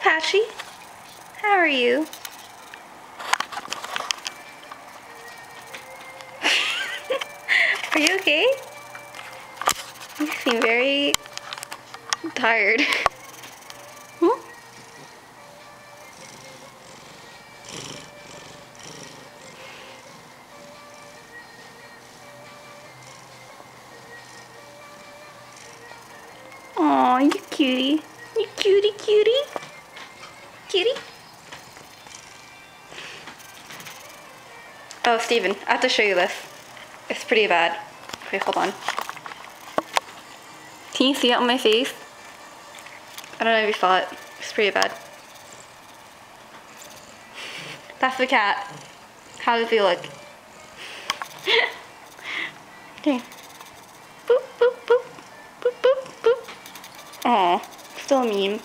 Patchy. How are you? Are you okay? You seem very tired. Hmm? Aw, you cutie. You cutie. Cutie. Oh, Steven, I have to show you this. It's pretty bad. Wait, hold on. Can you see it on my face? I don't know if you saw it. It's pretty bad. That's the cat. How does he look? Okay. Boop, boop, boop. Boop, boop, boop. Aw, still mean.